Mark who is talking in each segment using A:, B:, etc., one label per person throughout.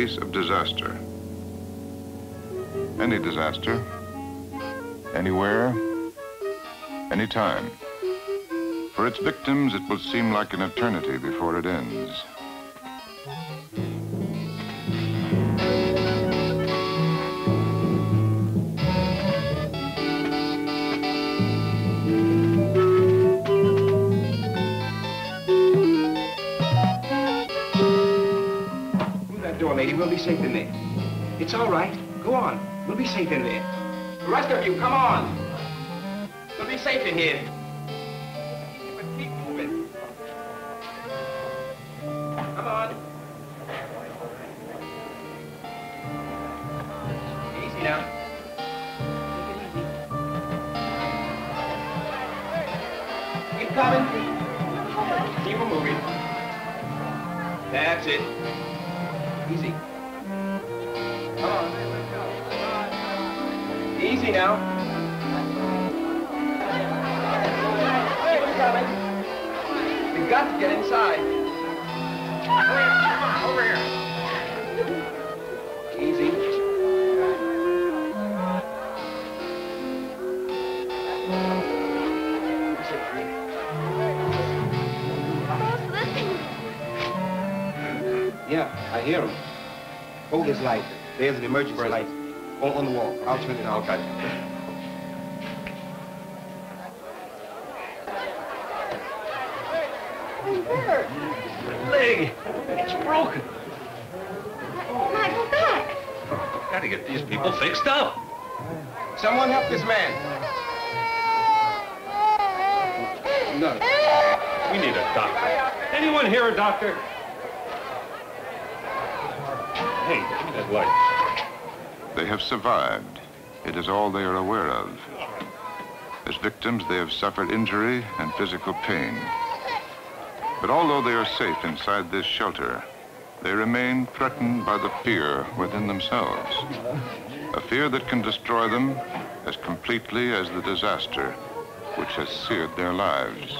A: face of disaster. Any disaster, anywhere, anytime. For its victims, it will seem like an eternity before it ends.
B: Lady, we'll be safe in there. It's all right. Go on. We'll be safe in there. The rest of you, come on. We'll be safe in here. But keep moving. Come on. Easy now. Keep coming. Keep them moving. That's it. Easy. Come on. Easy now. Keep it coming. You've got to get inside. Over here. Easy. Yeah, I hear him. Hold this light. There's an emergency light on the wall. I'll turn it on. Okay.
C: Leg. It's broken.
D: Michael, back.
C: Gotta get these people fixed up.
B: Someone help this man. No.
C: We need a doctor. Anyone here a doctor? Hey, give me that light.
A: They have survived. It is all they are aware of. As victims, they have suffered injury and physical pain. But although they are safe inside this shelter, they remain threatened by the fear within themselves. A fear that can destroy them as completely as the disaster which has seared their lives.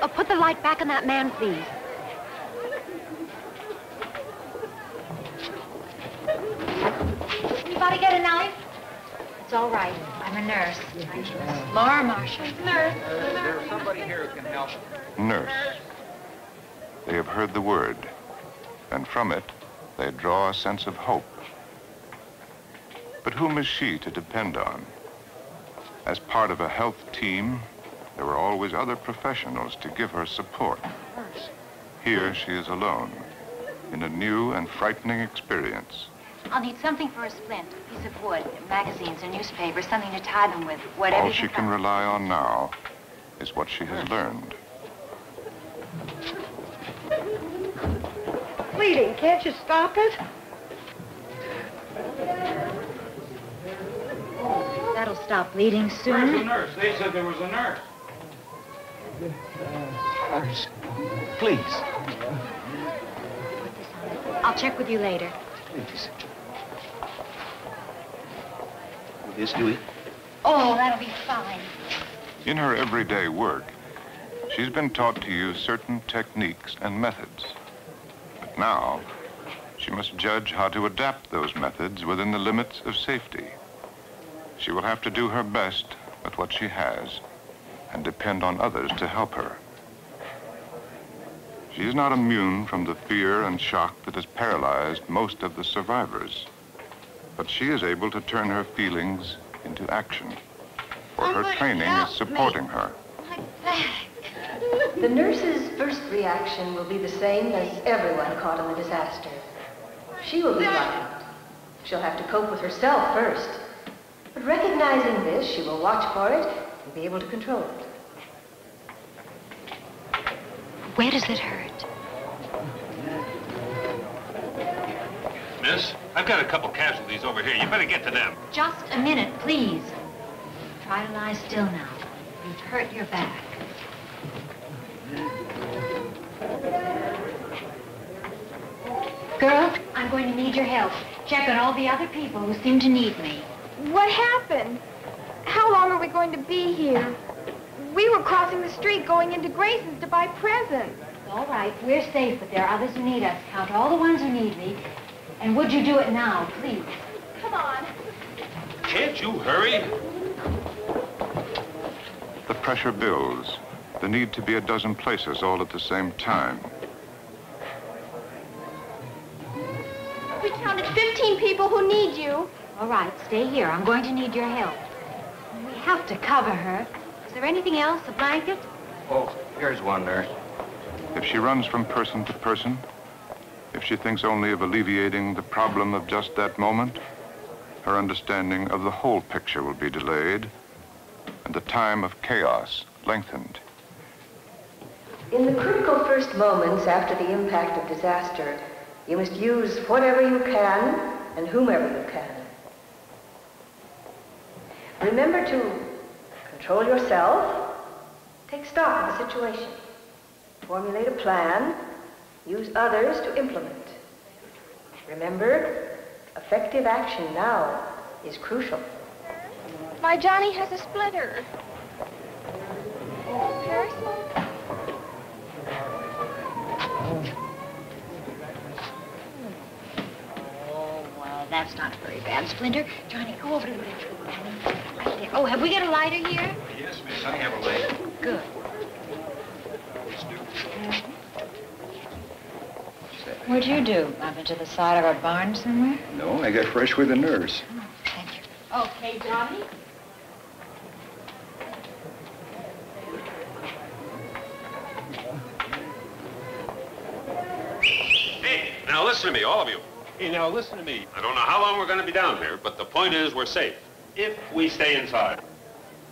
D: Oh, put the light back on that man, please. Anybody get a knife? It's all right. I'm a nurse. Laura Marshall. Nurse.
B: There's somebody here who can help.
A: Nurse. They have heard the word, and from it, they draw a sense of hope. But whom is she to depend on? As part of a health team, there were always other professionals to give her support. Here, she is alone, in a new and frightening experience.
D: I'll need something for a splint, a piece of wood, magazines or newspapers, something to tie them with, whatever.
A: All she can rely on now is what she has learned.
E: Bleeding, can't you stop it?
D: That'll stop bleeding soon.
C: Where's the nurse? They said there was a nurse.
B: Nurse, please.
D: I'll check with you later.
B: Please. Will this do it?
D: Oh, that'll be fine.
A: In her everyday work, she's been taught to use certain techniques and methods. But now, she must judge how to adapt those methods within the limits of safety. She will have to do her best with what she has and depend on others to help her. She is not immune from the fear and shock that has paralyzed most of the survivors, but she is able to turn her feelings into action, for her training is supporting her.
F: The nurse's first reaction will be the same as everyone caught in the disaster. She will be frightened. She'll have to cope with herself first. But recognizing this, she will watch for it and be able to control it.
D: Where does it hurt?
C: Miss, I've got a couple casualties over here. You better get to them.
D: Just a minute, please. Try to lie still now. You've hurt your back. Girl, I'm going to need your help. Check on all the other people who seem to need me.
E: What happened? How long are we going to be here? We were crossing the street going into Grayson's to buy presents.
D: all right. We're safe, but there are others who need us. Count all the ones who need me. And would you do it now, please?
E: Come on.
C: Can't you hurry?
A: The pressure builds. The need to be a dozen places all at the same time.
E: We counted 15 people who need you.
D: All right, stay here. I'm going to need your help. We have to cover her. Is there anything else? A blanket?
B: Oh, here's one, nurse.
A: If she runs from person to person, if she thinks only of alleviating the problem of just that moment, her understanding of the whole picture will be delayed and the time of chaos lengthened.
F: In the critical first moments after the impact of disaster, you must use whatever you can and whomever you can. Remember to control yourself, take stock of the situation, formulate a plan, use others to implement. Remember, effective action now is crucial.
E: My Johnny has a splinter. Paris?
D: Oh, well, that's not a very bad splinter. Johnny, go over to the bedroom. Right there. Oh, have we got a lighter here?
B: Yes, miss, I have a light.
D: Good. What'd you do? Up into the side of a barn somewhere?
B: No, I got fresh with the nurse.
D: Oh, thank you.
E: Okay, Johnny.
C: Hey, now listen to me, all of you. Hey, now listen to me. I don't know how long we're going to be down here, but the point is we're safe if we stay inside.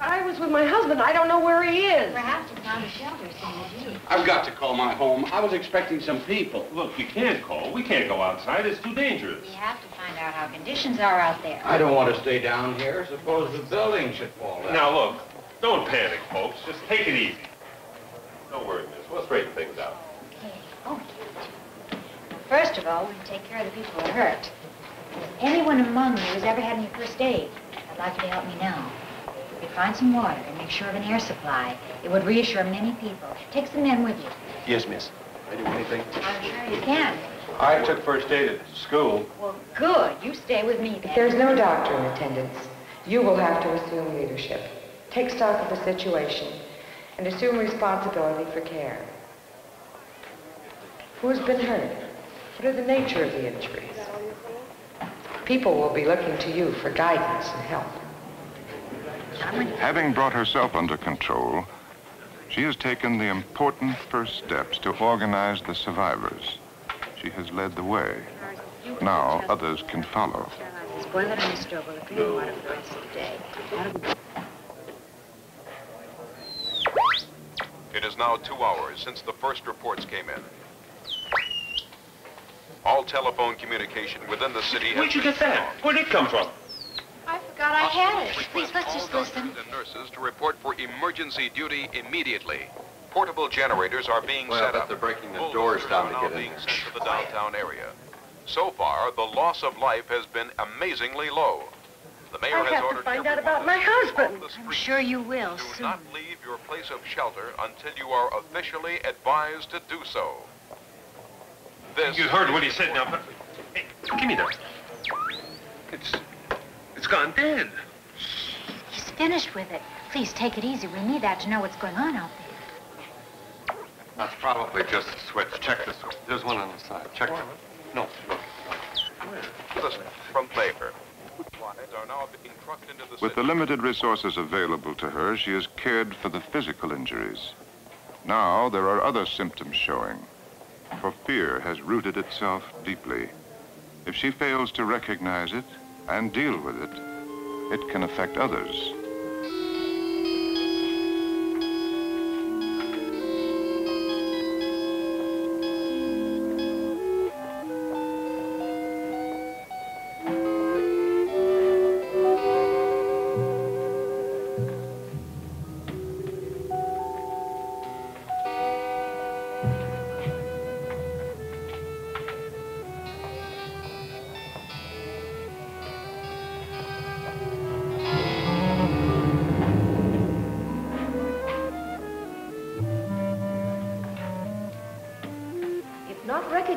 E: I was with my husband. I don't know where he is.
D: Perhaps you found a shelter, same as you.
G: I've got to call my home. I was expecting some people.
C: Look, you can't call. We can't go outside. It's too dangerous.
D: We have to find out how conditions are out there.
G: I don't want to stay down here. Suppose the building should fall down.
C: Now, look, don't panic, folks. Just take it easy. Don't worry, miss. We'll straighten things out.
D: Okay. Oh, first of all, we take care of the people who are hurt. If anyone among you has ever had any first aid, I'd like you to help me now. If you find some water and make sure of an air supply, it would reassure many people. Take some men with you.
B: Yes, miss. I do anything?
D: I'm sure you can.
C: I took first aid at school.
D: Well, good. You stay with me then.
H: If there's no doctor in attendance, you will have to assume leadership. Take stock of the situation and assume responsibility for care. Who's been hurt? What are the nature of the injuries? People will be looking to you for guidance and help.
A: Having brought herself under control, she has taken the important first steps to organize the survivors. She has led the way. Now others can follow.
D: Boil it on the stove with clean water for the rest of the day.
I: It is now 2 hours since the first reports came in. All telephone communication within the city has
C: Where'd you
I: been
C: get that?
I: cut off.
C: Where'd it come from?
E: I forgot I had it.
D: Please, let's just listen.
I: Doctors and nurses to report for emergency duty immediately. Portable generators are being set up.
G: they're breaking the doors down to
I: Bulldozers are
G: get
I: now
G: in
I: being
G: there.
I: sent to the downtown area. So far, the loss of life has been amazingly low. The mayor
E: I
I: has
E: have to
I: ordered
E: find out
I: everyone
E: about my
I: to stay off
E: husband.
I: the
D: I'm
I: streets.
D: sure you will
I: Do
D: soon.
I: not leave your place of shelter until you are officially advised to do so. This
C: You heard what he
I: is
C: said now, but... Hey, give me that. It's gone dead.
D: He's finished with it. Please take it easy. We need that to know what's going on out there.
G: That's probably just a switch. Check the switch. There's one on the side. Check it. No, look.
I: This from Mayor. Are now being trucked into the
A: With the
I: city.
A: limited resources available to her, she has cared for the physical injuries. Now there are other symptoms showing, for fear has rooted itself deeply. If she fails to recognize it and deal with it, it can affect others.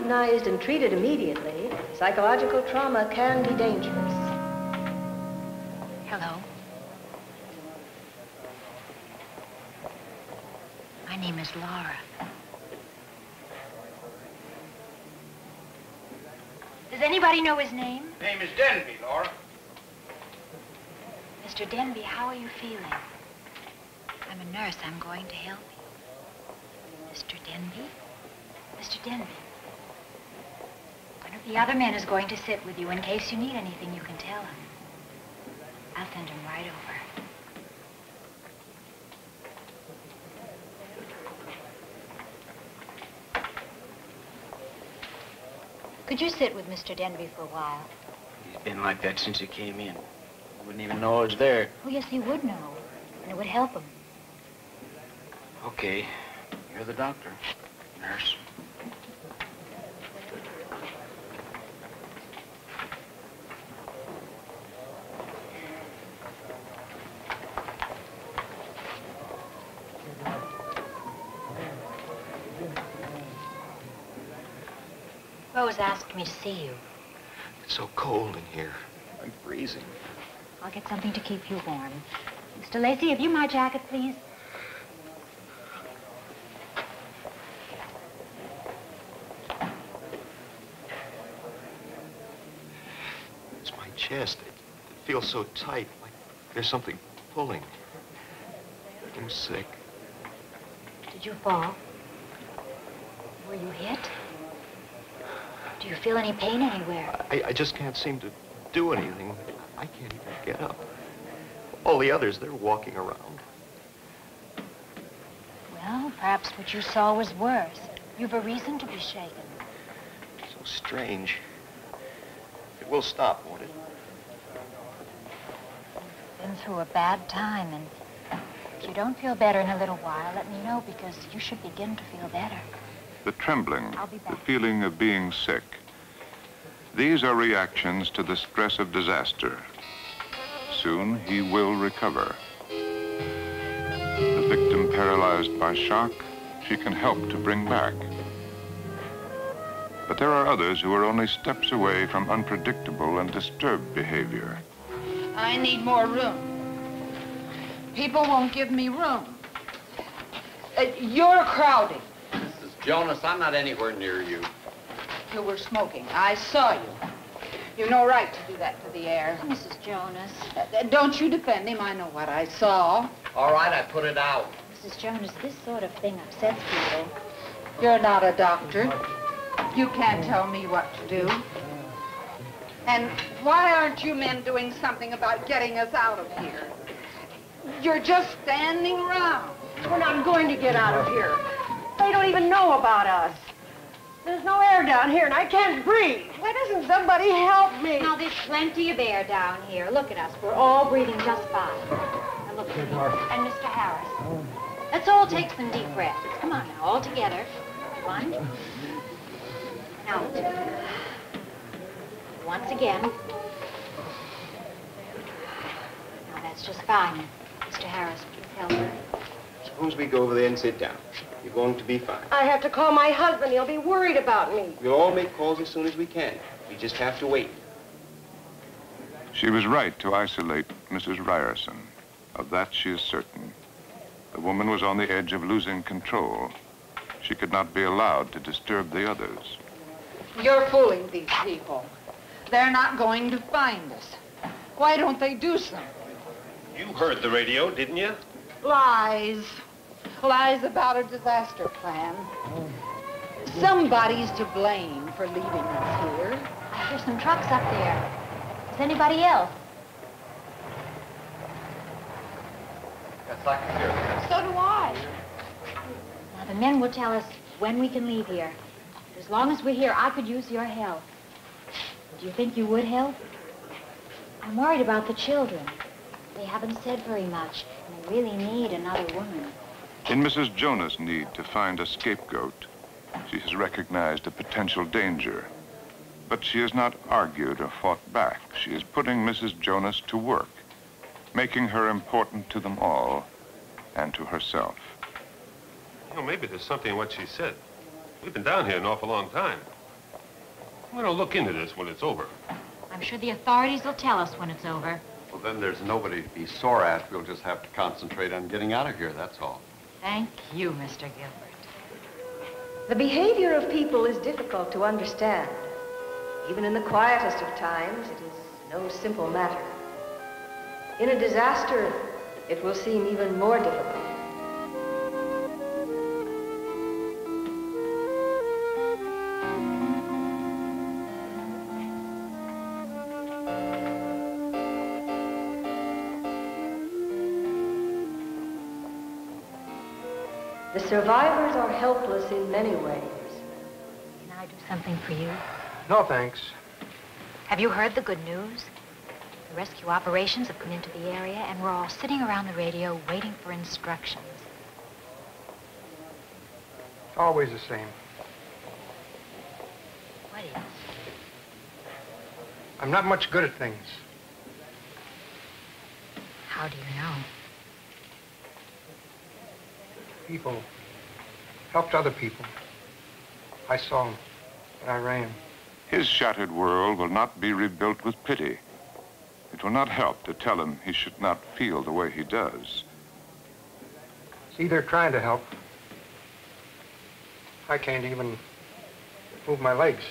F: recognized and treated immediately, psychological trauma can be dangerous.
D: Hello. My name is Laura. Does anybody know his name?
B: Name is Denby, Laura.
D: Mr. Denby, how are you feeling? I'm a nurse. I'm going to help you. Mr. Denby? Mr. Denby. One of the other men is going to sit with you. In case you need anything, you can tell him. I'll send him right over. Could you sit with Mr. Denby for a while?
B: He's been like that since he came in. Wouldn't even know I was there.
D: Oh, yes, he would know. And it would help him.
B: Okay. You're the doctor, nurse.
D: Rose asked me to see you.
G: It's so cold in here. I'm freezing.
D: I'll get something to keep you warm. Mr. Lacey, have you my jacket, please?
G: It's my chest. It feels so tight, like there's something pulling. I'm sick.
D: Did you fall? Were you hit? Do you feel any pain anywhere?
G: I just can't seem to do anything. I can't even get up. All the others, they're walking around.
D: Well, perhaps what you saw was worse. You've a reason to be shaken.
G: So strange. It will stop, won't it?
D: You've been through a bad time, and if you don't feel better in a little while, let me know, because you should begin to feel better.
A: The trembling,
D: I'll be back.
A: the feeling of being sick. These are reactions to the stress of disaster. Soon he will recover. The victim paralyzed by shock, she can help to bring back. But there are others who are only steps away from unpredictable and disturbed behavior.
J: I need more room. People won't give me room. You're crowding.
K: Mrs. Jonas, I'm not anywhere near you.
J: You were smoking. I saw you. You've no right to do that to the air.
D: Mrs. Jonas.
J: Don't you defend him. I know what I saw.
K: All right, I put it out.
D: Mrs. Jonas, this sort of thing upsets people.
J: You're not a doctor. You can't tell me what to do. And why aren't you men doing something about getting us out of here? You're just standing around.
F: We're not going to get out of here. They don't even know about us. There's no air down here, and I can't breathe. Why doesn't somebody help me?
D: Now, there's plenty of air down here. Look at us. We're all breathing just fine. Now, look at me. And Mr. Harris. Let's all take some deep breaths. Come on now, all together. 1. Now, 2. Once again. Now, that's just fine. Mr. Harris, please help her.
B: Suppose we go over there and sit down. You're going to be fine.
F: I have to call my husband. He'll be worried about me.
B: We'll all make calls as soon as we can. We just have to wait.
A: She was right to isolate Mrs. Ryerson. Of that she is certain. The woman was on the edge of losing control. She could not be allowed to disturb the others.
J: You're fooling these people. They're not going to find us. Why don't they do something?
C: You heard the radio, didn't you?
J: Lies. Lies about a disaster plan. Somebody's to blame for leaving us here.
D: I hear some trucks up there. Is anybody else?
K: Yes, I can hear that.
J: So do I.
D: Now, the men will tell us when we can leave here. As long as we're here, I could use your help. Do you think you would help? I'm worried about the children. They haven't said very much, and they really need another woman.
A: In Mrs. Jonas' need to find a scapegoat, she has recognized a potential danger. But she has not argued or fought back. She is putting Mrs. Jonas to work, making her important to them all and to herself.
C: You know, maybe there's something in what she said. We've been down here an awful long time. I'm going to look into this when it's over.
D: I'm sure the authorities will tell us when it's over.
K: Well, then there's nobody to be sore at. We'll just have to concentrate on getting out of here, that's all.
D: Thank you, Mr. Gilbert.
F: The behavior of people is difficult to understand. Even in the quietest of times, it is no simple matter. In a disaster, it will seem even more difficult. The survivors are helpless in many ways.
D: Can I do something for you?
B: No, thanks.
D: Have you heard the good news? The rescue operations have come into the area, and we're all sitting around the radio waiting for instructions.
B: It's always the same.
D: What is?
B: I'm not much good at things.
D: How do you know?
B: People helped other people. I saw them, and I ran.
A: His shattered world will not be rebuilt with pity. It will not help to tell him he should not feel the way he does.
B: See, they're trying to help. I can't even move my legs.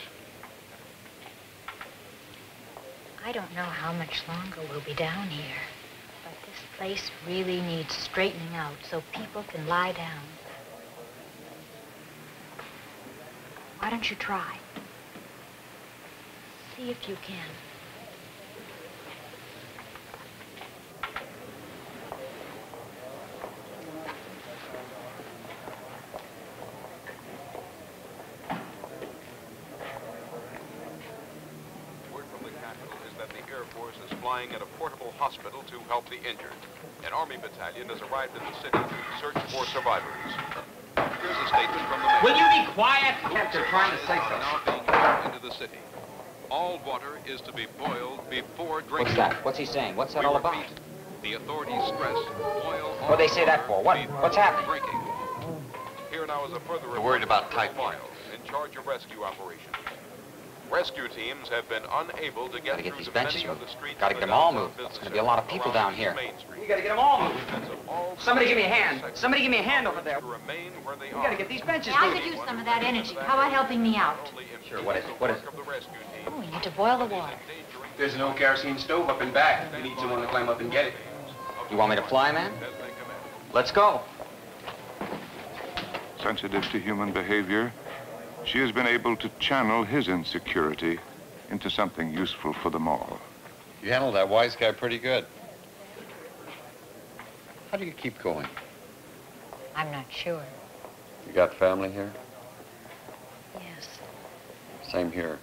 D: I don't know how much longer we'll be down here, but this place really needs straightening out so people can lie down. Why don't you try? See if you can.
I: Word from the capital is that the Air Force is flying at a portable hospital to help the injured. An Army battalion has arrived in the city to search for survivors. Here's a statement from the mayor.
B: Will you be quiet?
I: They're trying to say something. Now being brought into the city. All water is to be boiled before drinking.
L: What's that? What's he saying? What's that all about?
I: Repeat, the authorities stress boil
L: What do they say that for? What's happening?
I: Drinking. Here now is a further
K: They're worried about typhoid.
I: Miles in charge of rescue operations. Rescue teams have been unable to get
L: Gotta get
I: through
L: these
I: to
L: benches
I: many of
L: moved.
I: the streets.
L: Gotta
I: of
L: get
I: the
L: them all
I: downtown
L: moved. There's
I: business
L: gonna be a lot of
I: area
L: people
I: around
L: down here.
I: Main Street.
B: We gotta get them all moved.
I: Residents of all
B: Somebody give me a
I: sections
B: hand.
I: of the
B: Somebody give me a hand
I: city
B: over there.
I: to remain where they
B: We
I: are.
B: gotta get these benches
D: Yeah, I
B: moved.
D: could use some of that energy. How about helping me out?
L: Sure, what is it? What is it?
D: Oh, we need to boil the water.
B: There's an old kerosene stove up and back. You need someone to climb up and get it.
L: You want me to fly, man? Let's go.
A: Sensitive to human behavior, she has been able to channel his insecurity into something useful for them all.
K: You handled that wise guy pretty good. How do you keep going?
D: I'm not sure.
K: You got family here?
D: Yes.
K: Same here.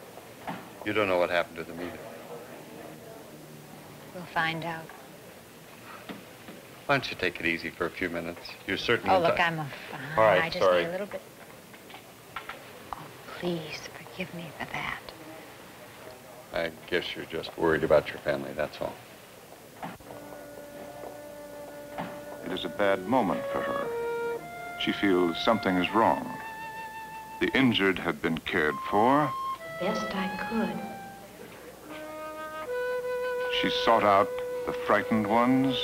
K: You don't know what happened to them either.
D: We'll find out.
K: Why don't you take it easy for a few minutes? You're certainly...
D: Oh, look, I'm fine.
K: All right,
D: I just
K: sorry.
D: need a little bit. Oh, please forgive me for that.
K: I guess you're just worried about your family, that's all.
A: It is a bad moment for her. She feels something is wrong. The injured have been cared for.
F: Best I could.
A: She sought out the frightened ones,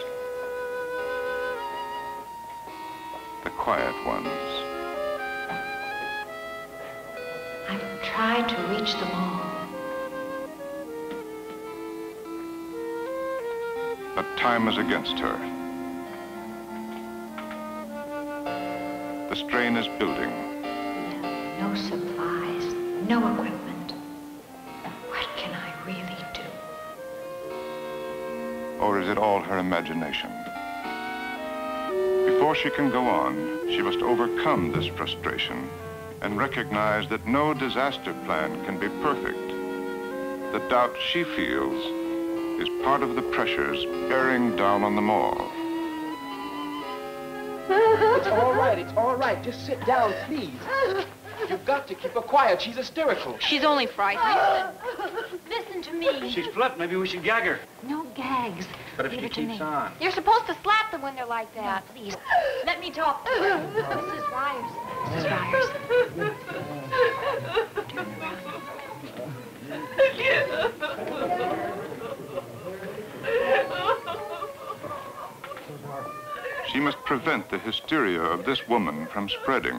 A: the quiet ones.
F: I've tried to reach them all.
A: But time is against her. The strain is building.
F: No supplies, no equipment. What can I really do?
A: Or is it all her imagination? Before she can go on, she must overcome this frustration and recognize that no disaster plan can be perfect. The doubt she feels is part of the pressures bearing down on them all.
B: It's all right. Just sit down, please. You've got to keep her quiet. She's hysterical.
E: She's only frightened.
D: Listen to me.
B: She's flipped. Maybe we should gag her.
D: No gags.
B: But if
D: Leave
B: she
D: it to me.
B: keeps on.
E: You're supposed to slap them when they're like that.
D: No, please. Let me talk to her. Mrs. Ryers. Mrs. Ryers. Turn around.
A: She must prevent the hysteria of this woman from spreading.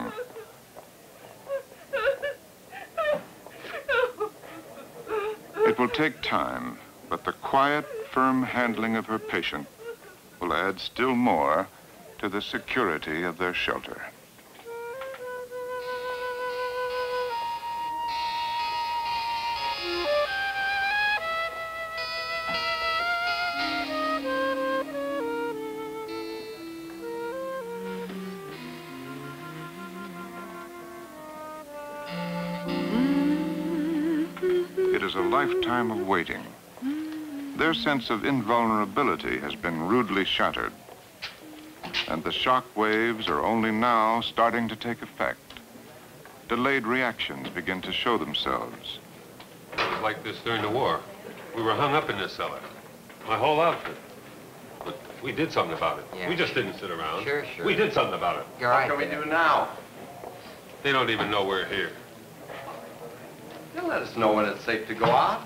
A: It will take time, but the quiet, firm handling of her patient will add still more to the security of their shelter. It is a lifetime of waiting. Their sense of invulnerability has been rudely shattered, and the shock waves are only now starting to take effect. Delayed reactions begin to show themselves.
C: It was like this during the war. We were hung up in this cellar. My whole outfit. But we did something about it.
L: Yeah.
C: We just didn't sit around.
L: Sure.
C: We did something about it.
L: You're right.
G: What can we do now?
C: They don't even know we're here.
G: They'll let us know when it's safe to go out.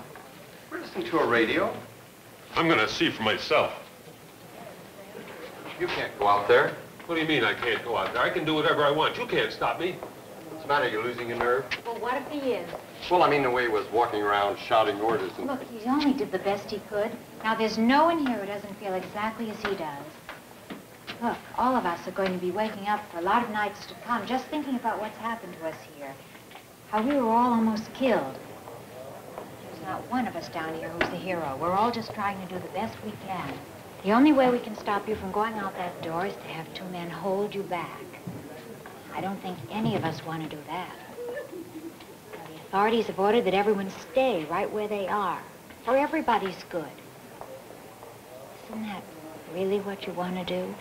G: We're listening to a radio.
C: I'm gonna see for myself.
K: You can't go out there.
C: What do you mean I can't go out there? I can do whatever I want. You can't stop me.
K: What's the matter? You're losing your nerve?
D: Well, what if he is?
K: Well, I mean the way he was walking around shouting orders and...
D: Look, he only did the best he could. Now, there's no one here who doesn't feel exactly as he does. Look, all of us are going to be waking up for a lot of nights to come just thinking about what's happened to us here. How we were all almost killed. There's not one of us down here who's the hero. We're all just trying to do the best we can. The only way we can stop you from going out that door is to have two men hold you back. I don't think any of us want to do that. Now, the authorities have ordered that everyone stay right where they are, for everybody's good. Isn't that really what you want to do?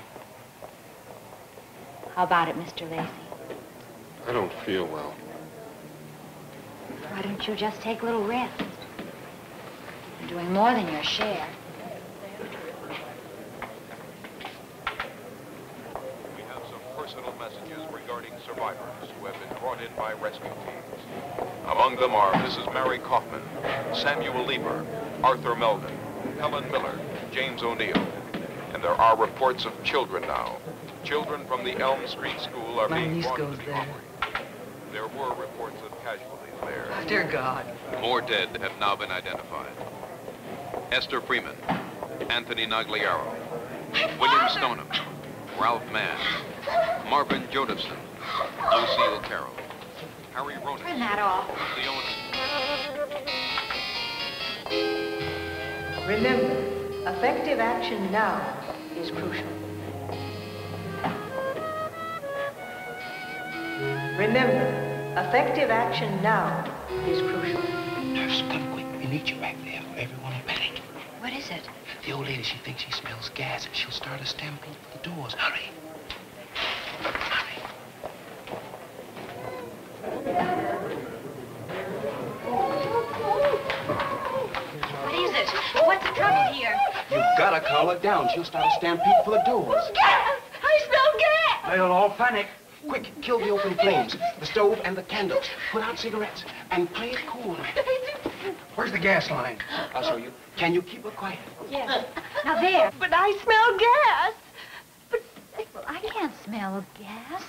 D: How about it, Mr. Lacey?
C: I don't feel well.
D: Why don't you just take a little rest? You're doing more than your share.
I: We have some personal messages regarding survivors who have been brought in by rescue teams. Among them are Mrs. Mary Kaufman, Samuel Lieber, Arthur Melvin, Helen Miller, James O'Neill. And there are reports of children now. Children from the Elm Street School are being brought to the armory. There were reports of casualties there.
M: Dear God.
I: More dead have now been identified. Esther Freeman, Anthony Nagliaro, William Stoneham, Ralph Mann, Marvin Josephson, Lucille Carroll, Harry Ronan,
D: Turn that off.
F: Remember, effective action now is crucial. Remember, effective action now is crucial.
B: Nurse, come quick. We need you back there. Everyone will panic.
D: What is it?
B: The old lady, she thinks she smells gas, and she'll start a stampede for the doors. Hurry. Hurry.
E: What is it? What's the trouble here?
B: You've got to calm her down. She'll start a stampede for the doors.
E: Gas! I smell gas!
B: They'll all panic. Quick, kill the open flames, the stove and the candles. Put out cigarettes and play it cool. Where's the gas line? I'll show you. Can you keep her quiet?
D: Yes. Now there.
E: But I smell gas!
D: Well, I can't smell gas.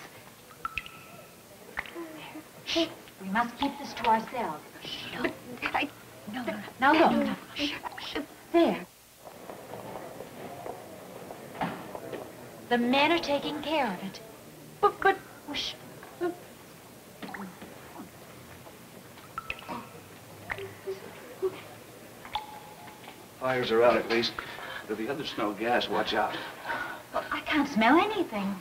D: Shh. We must keep this to ourselves. No. No. Now look. There. The men are taking care of it. But... Shh.
B: Fires are out at least. If the others smell gas, watch out.
D: Well, I can't smell anything.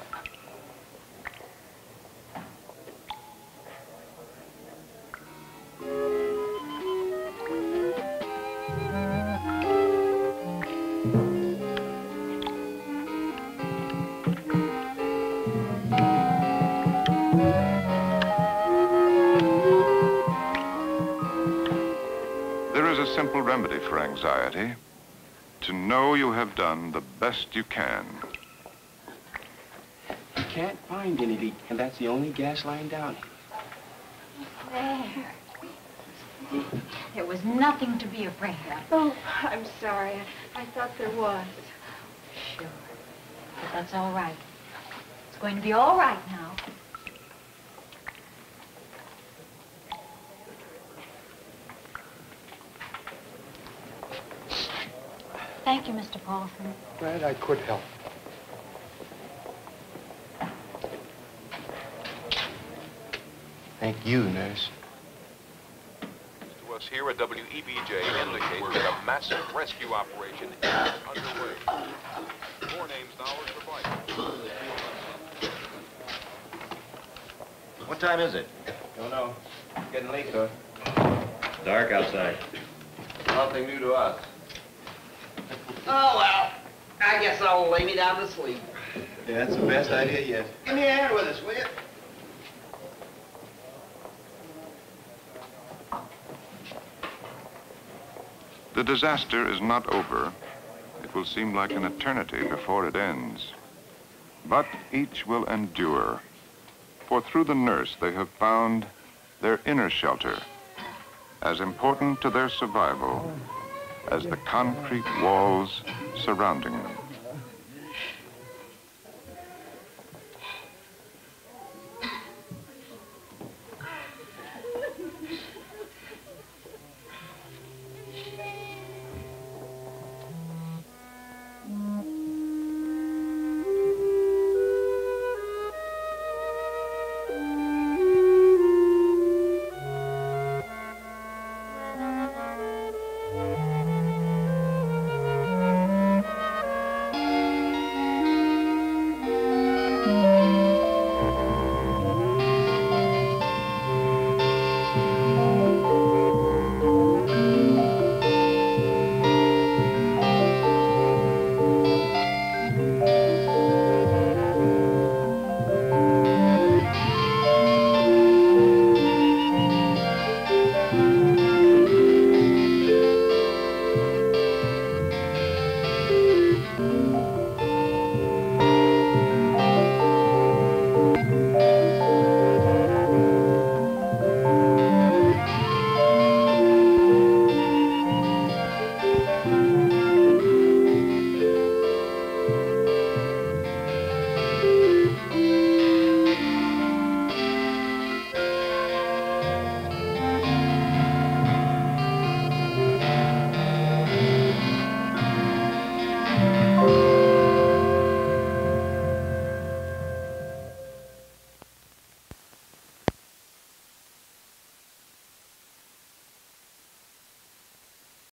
A: Simple remedy for anxiety: to know you have done the best you can.
B: You can't find any, and that's the only gas line down here.
D: There. There was nothing to be afraid of.
J: Oh, I'm sorry. I thought there was.
D: Sure. But that's all right. going to be all right now. Thank you, Mr. Paulson.
G: Glad I could help. Thank you, nurse.
I: To us here at WEBJ indicates that a massive rescue operation is underway. More names now are survivors.
M: What time is it?
B: Don't know. It's getting late, sir.
M: Dark outside.
B: Nothing new to us.
N: Oh, well, I guess I'll lay me down to sleep.
B: Yeah, that's the best idea yet. Give me a hand with us, will you?
A: The disaster is not over. It will seem like an eternity before it ends. But each will endure. For through the nurse, they have found their inner shelter, as important to their survival as the concrete walls surrounding them.